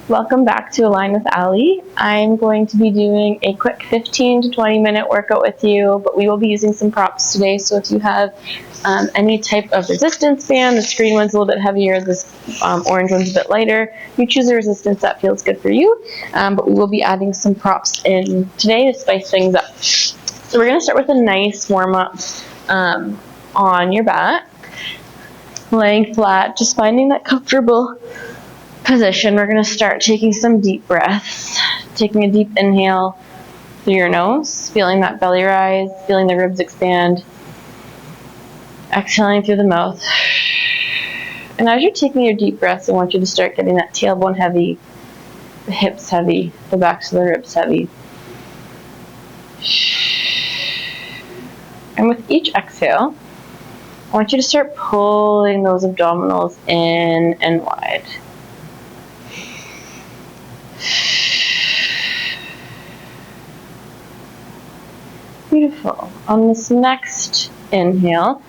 Welcome back to Align with Ali. I'm going to be doing a quick 15 to 20 minute workout with you, but we will be using some props today. So if you have any type of resistance band, the green one's a little bit heavier, this orange one's a bit lighter, you choose a resistance that feels good for you. But we will be adding some props in today to spice things up. So we're going to start with a nice warm up on your back, laying flat, just finding that comfortable position. We're going to start taking some deep breaths, taking a deep inhale through your nose, feeling that belly rise, feeling the ribs expand, exhaling through the mouth. And as you're taking your deep breaths, I want you to start getting that tailbone heavy, the hips heavy, the backs of the ribs heavy. And with each exhale, I want you to start pulling those abdominals in and wide. Beautiful. On this next inhale,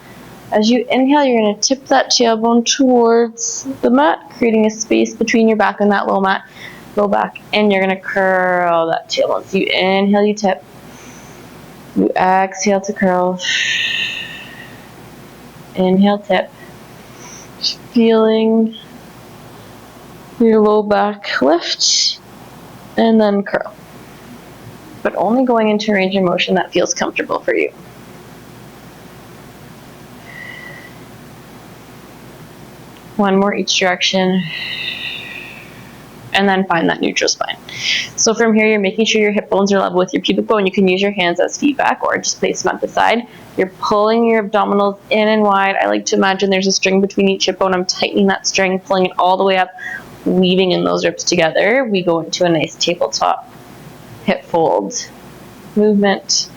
as you inhale, you're going to tip that tailbone towards the mat, creating a space between your back and that low back, and you're going to curl that tailbone. So you inhale, you tip. You exhale to curl. Inhale, tip. Just feeling your low back lift, and then curl. But only going into range of motion that feels comfortable for you. One more each direction, and then find that neutral spine. So from here, you're making sure your hip bones are level with your pubic bone. You can use your hands as feedback or just place them at the side. You're pulling your abdominals in and wide. I like to imagine there's a string between each hip bone. I'm tightening that string, pulling it all the way up, weaving in those ribs together. We go into a nice tabletop hip fold movement,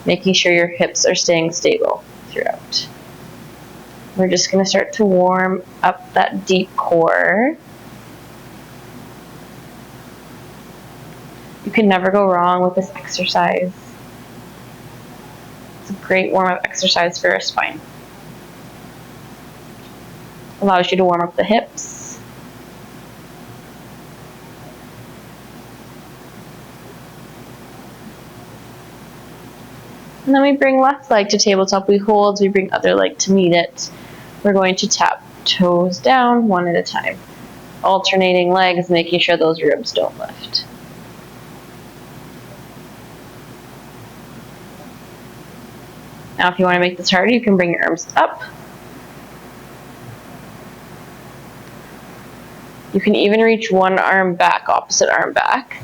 making sure your hips are staying stable throughout. We're just going to start to warm up that deep core. You can never go wrong with this exercise. It's a great warm-up exercise for your spine. Allows you to warm up the hips. And then we bring left leg to tabletop. We hold, we bring other leg to meet it. We're going to tap toes down one at a time. Alternating legs, making sure those ribs don't lift. Now if you want to make this harder, you can bring your arms up. You can even reach one arm back, opposite arm back,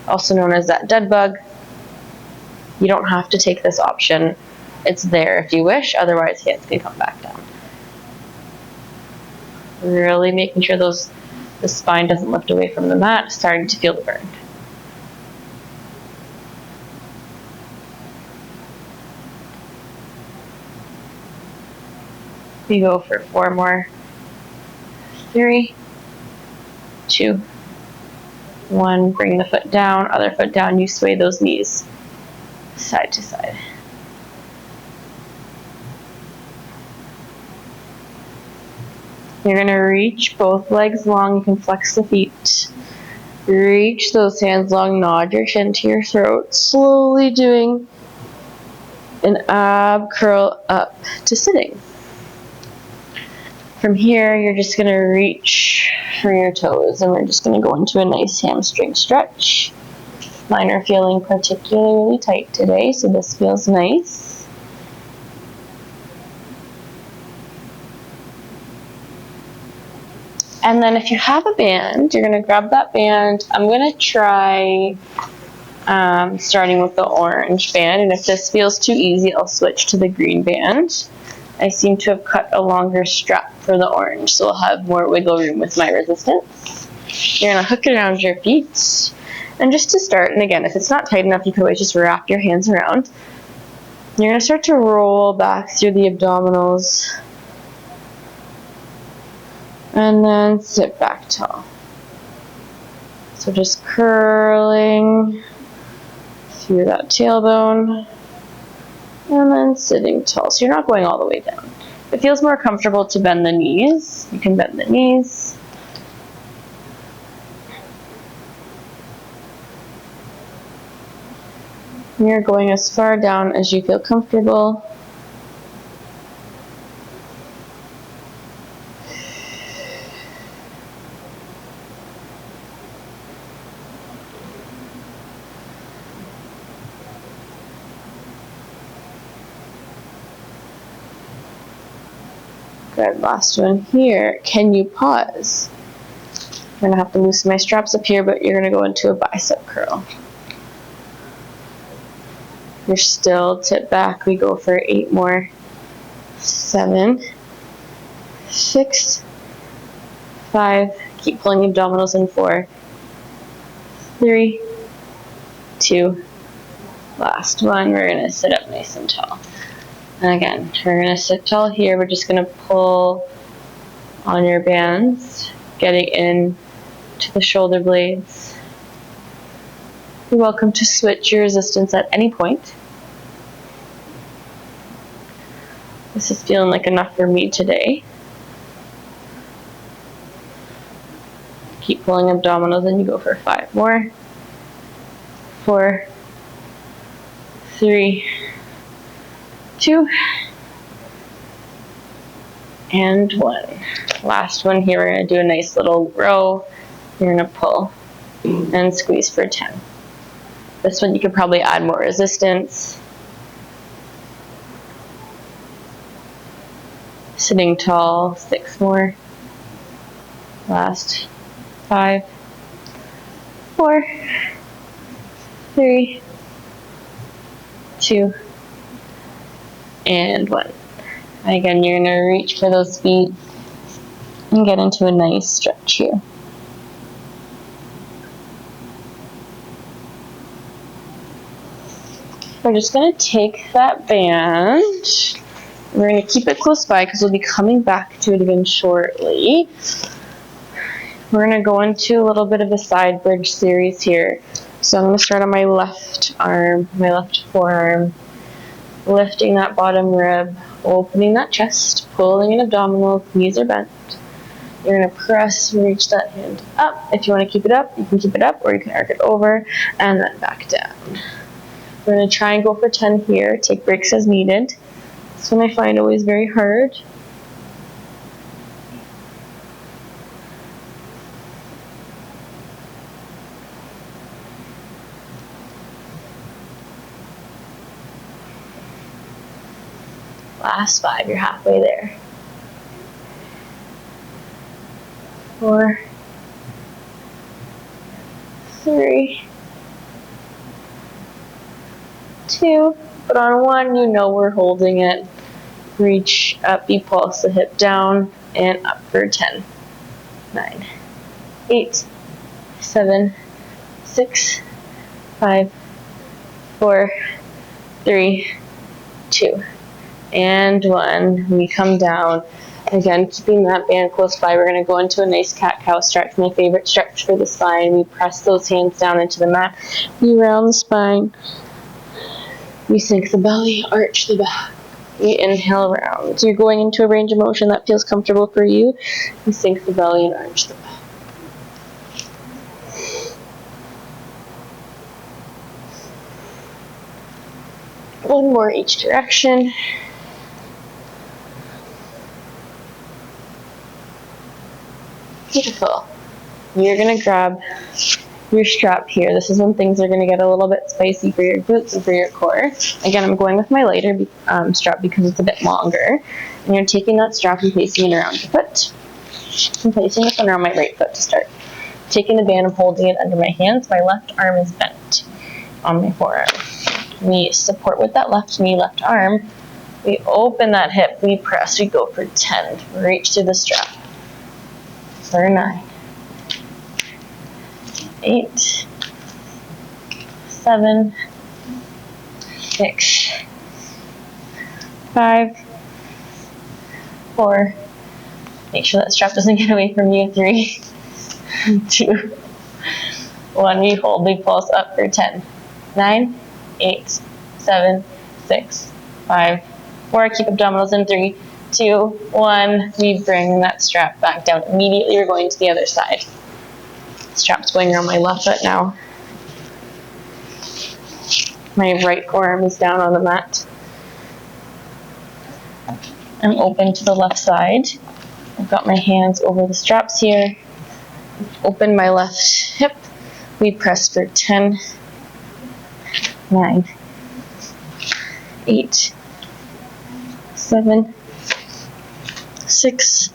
also known as that dead bug. You don't have to take this option. It's there if you wish, otherwise hands can come back down. Really making sure the spine doesn't lift away from the mat, starting to feel the burn. We go for 4 more. 3, 2, 1. Bring the foot down, other foot down. You sway those knees side to side. You're going to reach both legs long. You can flex the feet. Reach those hands long. Nod your chin to your throat. Slowly doing an ab curl up to sitting. From here, you're just going to reach for your toes, and we're just going to go into a nice hamstring stretch. Mine are feeling particularly tight today, so this feels nice. And then if you have a band, you're going to grab that band. I'm going to try starting with the orange band, and if this feels too easy, I'll switch to the green band. I seem to have cut a longer strap for the orange, so I'll have more wiggle room with my resistance. You're going to hook it around your feet. And just to start, and again, if it's not tight enough, you can always just wrap your hands around. You're going to start to roll back through the abdominals. And then sit back tall. So just curling through that tailbone. And then sitting tall. So you're not going all the way down. If it feels more comfortable to bend the knees, you can bend the knees. You're going as far down as you feel comfortable. Good, last one here. Can you pause? I'm gonna have to loosen my straps up here, but you're gonna go into a bicep curl. You're still tip back. We go for 8 more. 7, 6, 5. Keep pulling abdominals in. 4, 3, 2. Last one. We're gonna sit up nice and tall. And again, we're gonna sit tall here. We're just gonna pull on your bands, getting in to the shoulder blades. You're welcome to switch your resistance at any point. This is feeling like enough for me today. Keep pulling abdominals and you go for 5 more. 4, 3, 2, and 1. Last one here, we're going to do a nice little row. You're going to pull and squeeze for 10. This one you could probably add more resistance. Sitting tall, 6 more. Last 5, 4, 3, 2, and 1. Again, you're going to reach for those feet and get into a nice stretch here. We're just going to take that band. We're going to keep it close by because we'll be coming back to it again shortly. We're going to go into a little bit of a side bridge series here. So I'm going to start on my left arm, my left forearm, lifting that bottom rib, opening that chest, pulling in abdominals, knees are bent. You're going to press, reach that hand up. If you want to keep it up, you can keep it up, or you can arc it over and then back down. We're going to try and go for 10 here. Take breaks as needed. This one I find always very hard. Last 5, you're halfway there. 4, 3, 2, but on 1, you know we're holding it. Reach up, you pulse the hip down, and up for 10. 9, 8, 7, 6, 5, 4, 3, 2, and 1. We come down. Again, keeping that band close by, we're going to go into a nice cat-cow stretch, my favorite stretch for the spine. We press those hands down into the mat. We round the spine. We sink the belly, arch the back. We inhale round. So you're going into a range of motion that feels comfortable for you. You sink the belly and arch the back. One more each direction. Beautiful. You're going to grab your strap here. This is when things are going to get a little bit spicy for your glutes and for your core. Again, I'm going with my lighter strap because it's a bit longer. And you're taking that strap and placing it around your foot. I'm placing this one around my right foot to start. Taking the band and holding it under my hands. My left arm is bent on my forearm. We support with that left knee, left arm. We open that hip. We press. We go for 10. Reach through the strap. For 9, 8, 7, 6, 5, 4. Make sure that strap doesn't get away from you. 3, 2, 1. We hold. We pulse up for 10. 9, 8, 7, 6, 5, 4. Keep abdominals in. 3, 2, 1. We bring that strap back down. Immediately we're going to the other side. Strap's going around my left foot now. My right forearm is down on the mat. I'm open to the left side. I've got my hands over the straps here. Open my left hip. We press for 10, 9, 8, 7, 6,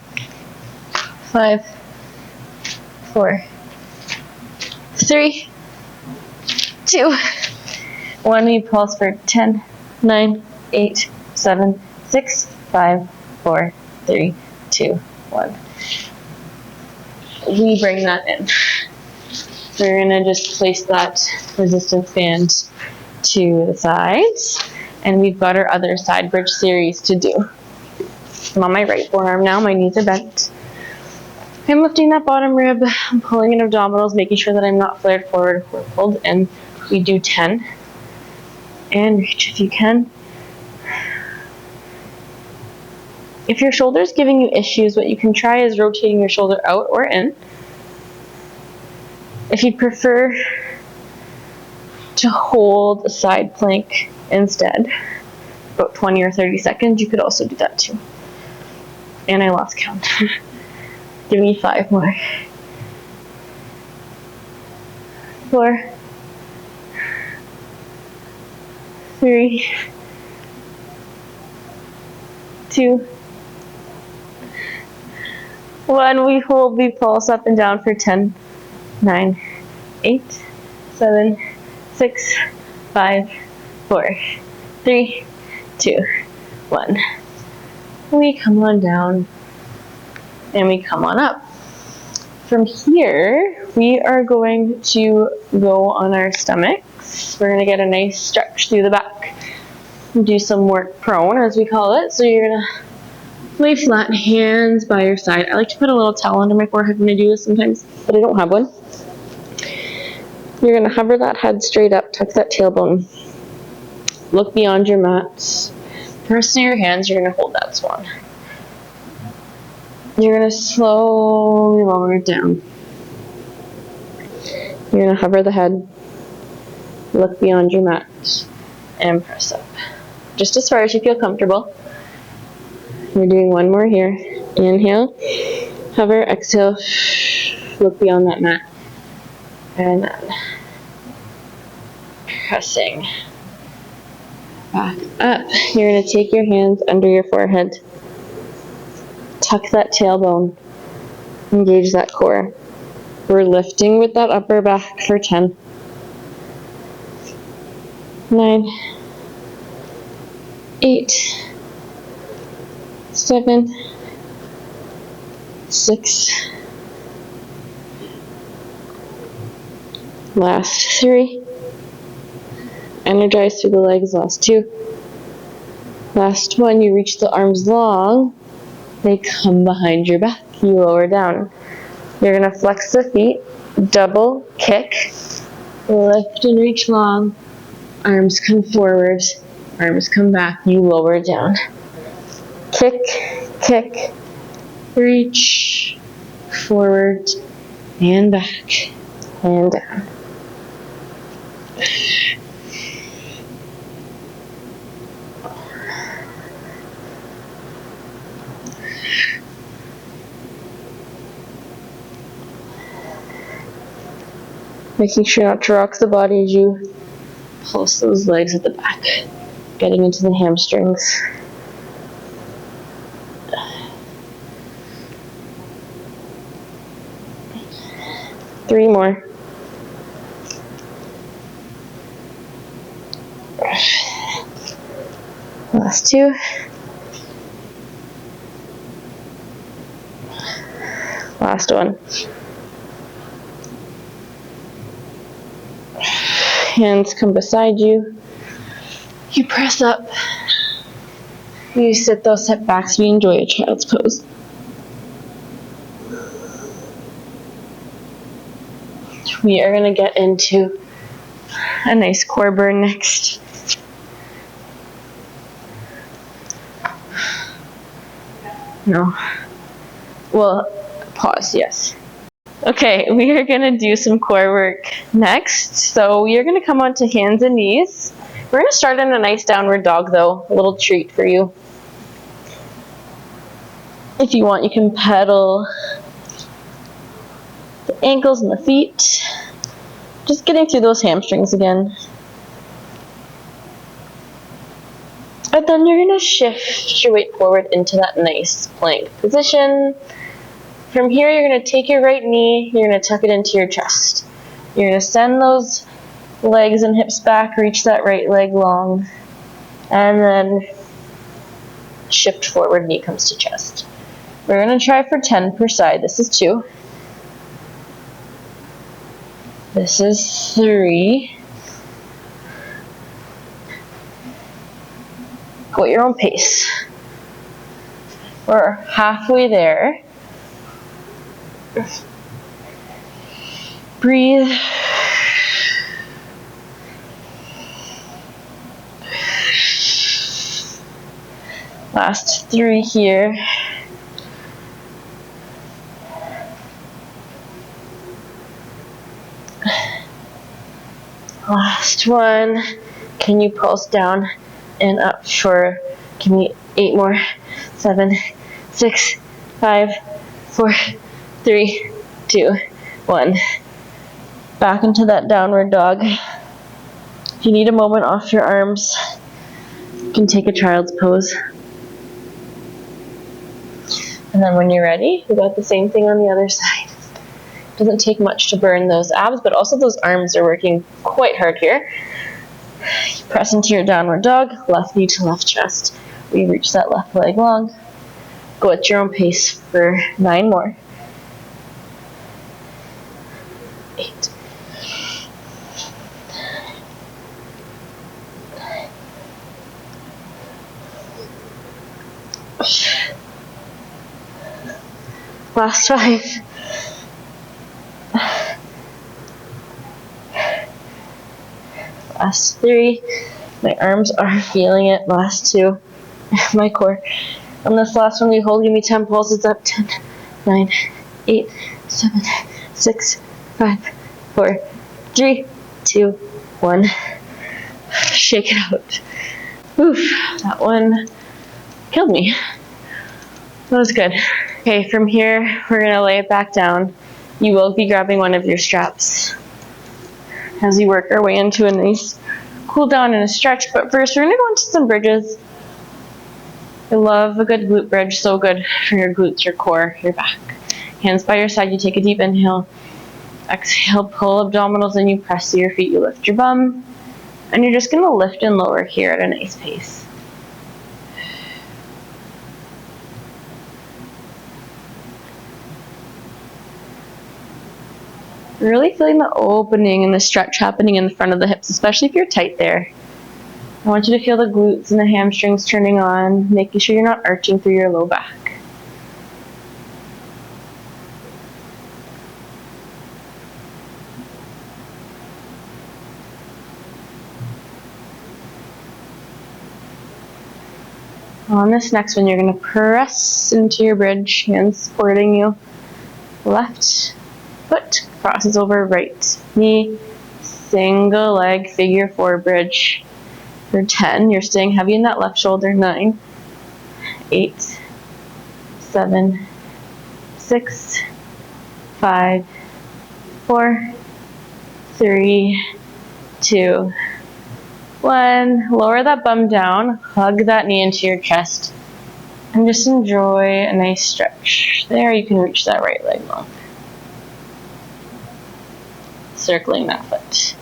5, 4, 3, 2, 1. We pulse for 10, 9, 8, 7, 6, 5, 4, 3, 2, 1. We bring that in. We're gonna just place that resistance band to the sides, and we've got our other side bridge series to do. I'm on my right forearm now, my knees are bent. I'm lifting that bottom rib, I'm pulling in abdominals, making sure that I'm not flared forward. We're pulled in. We do 10, and reach if you can. If your shoulder's giving you issues, what you can try is rotating your shoulder out or in. If you prefer to hold a side plank instead, about 20 or 30 seconds, you could also do that too. And I lost count. Give me 5 more. 4, 3, 2, 1. We hold, we pulse up and down for 10, 9, 8, 7, 6, 5, 4, 3, 2, 1. We come on down and we come on up. From here, we are going to go on our stomachs. We're going to get a nice stretch through the back. Do some work prone, as we call it. So you're going to lay flat, hands by your side. I like to put a little towel under my forehead when I do this sometimes, but I don't have one. You're going to hover that head straight up, tuck that tailbone. Look beyond your mat. Press through your hands, you're going to hold that swan. You're going to slowly lower it down. You're going to hover the head, look beyond your mat, and press up. Just as far as you feel comfortable. We're doing one more here. Inhale, hover, exhale, look beyond that mat. And then pressing back up. You're going to take your hands under your forehead. Tuck that tailbone. Engage that core. We're lifting with that upper back for 10, 9, 8, 7, 6, last 3, energize through the legs, last 2, last 1. You reach the arms long, they come behind your back, you lower down. You're going to flex the feet, double kick, lift and reach long, arms come forward, arms come back, you lower down. Kick, kick, reach, forward, and back, and down. Making sure not to rock the body as you pulse those legs at the back, getting into the hamstrings. Three more. Last 2. Last 1. Hands come beside you. You press up. You sit those hip backs. We enjoy a child's pose. We are going to get into a nice core burn next. No. Well, pause, yes. Okay, we are going to do some core work next. So we are going to come onto hands and knees. We're going to start in a nice downward dog though, a little treat for you. If you want, you can pedal the ankles and the feet. Just getting through those hamstrings again. And then you're going to shift your weight forward into that nice plank position. From here, you're going to take your right knee, you're going to tuck it into your chest. You're going to send those legs and hips back, reach that right leg long, and then shift forward, knee comes to chest. We're going to try for 10 per side. This is 2. This is 3. Go at your own pace. We're halfway there. Breathe. Last 3 here. Last one. Can you pulse down and up for, give me 8 more. 7, 6, 5, 4, 3, 2, 1. Back into that downward dog. If you need a moment off your arms, you can take a child's pose. And then when you're ready, we got the same thing on the other side. Doesn't take much to burn those abs, but also those arms are working quite hard here. You press into your downward dog, left knee to left chest. We reach that left leg long. Go at your own pace for 9 more. 8. 9. Last 5. Last 3. My arms are feeling it. Last 2. My core. On this last one, we hold. Give me 10 pulses up. 10, 9, 8, 7, 6, 5, 4, 3, 2, 1. Shake it out. Oof, that one killed me. That was good. Okay, from here, we're going to lay it back down. You will be grabbing one of your straps as we work our way into a nice cool down and a stretch. But first, we're going to go into some bridges. I love a good glute bridge, so good for your glutes, your core, your back. Hands by your side, you take a deep inhale. Exhale, pull abdominals in, you press to your feet, you lift your bum. And you're just going to lift and lower here at a nice pace. Really feeling the opening and the stretch happening in the front of the hips, especially if you're tight there. I want you to feel the glutes and the hamstrings turning on, making sure you're not arching through your low back. On this next one, you're going to press into your bridge, hands supporting you. Left foot crosses over right knee, single leg, figure 4 bridge for 10. You're staying heavy in that left shoulder. 9, 8, 7, 6, 5, 4, 3, 2, 1. Lower that bum down, hug that knee into your chest, and just enjoy a nice stretch. There, you can reach that right leg long. Circling that foot.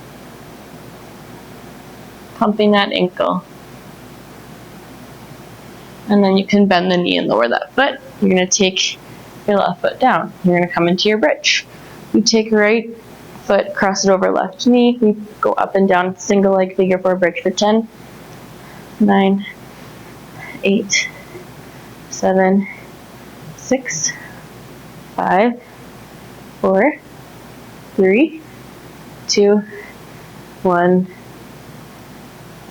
Pumping that ankle. And then you can bend the knee and lower that foot. You're going to take your left foot down. You're going to come into your bridge. You take right foot, cross it over left knee. We go up and down, single leg, figure 4 bridge for 10. 9, 8, 7, 6, 5, 4, 3, 2, 1.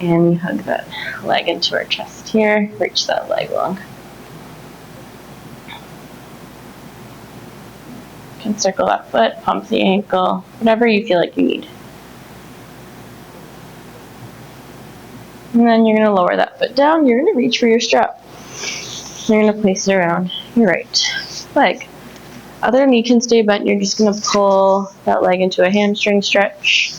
And you hug that leg into our chest here. Reach that leg long. You can circle that foot, pump the ankle, whatever you feel like you need. And then you're going to lower that foot down. You're going to reach for your strap. You're going to place it around your right leg. Other knee can stay bent. You're just going to pull that leg into a hamstring stretch.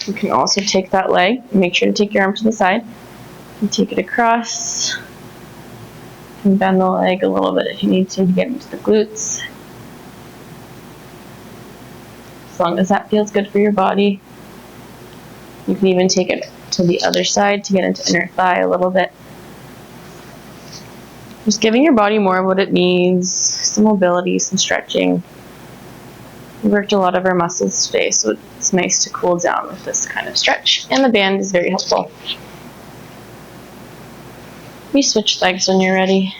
You can also take that leg. Make sure to take your arm to the side. And take it across. And bend the leg a little bit if you need to get into the glutes. As long as that feels good for your body. You can even take it to the other side to get into inner thigh a little bit. Just giving your body more of what it needs, some mobility, some stretching. We worked a lot of our muscles today, so it's nice to cool down with this kind of stretch. And the band is very helpful. We switch legs when you're ready.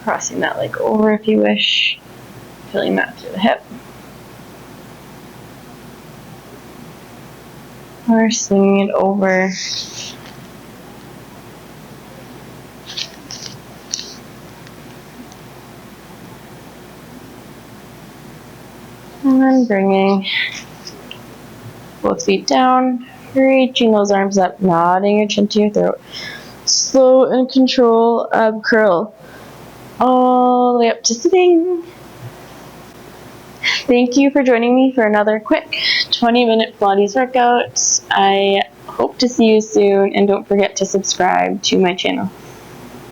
Crossing that leg over if you wish, feeling that through the hip. Or swinging it over. And then bringing both feet down, reaching those arms up, nodding your chin to your throat. Slow and control ab curl. All the way up to sitting. Thank you for joining me for another quick 20-minute Pilates workout. I hope to see you soon, and don't forget to subscribe to my channel.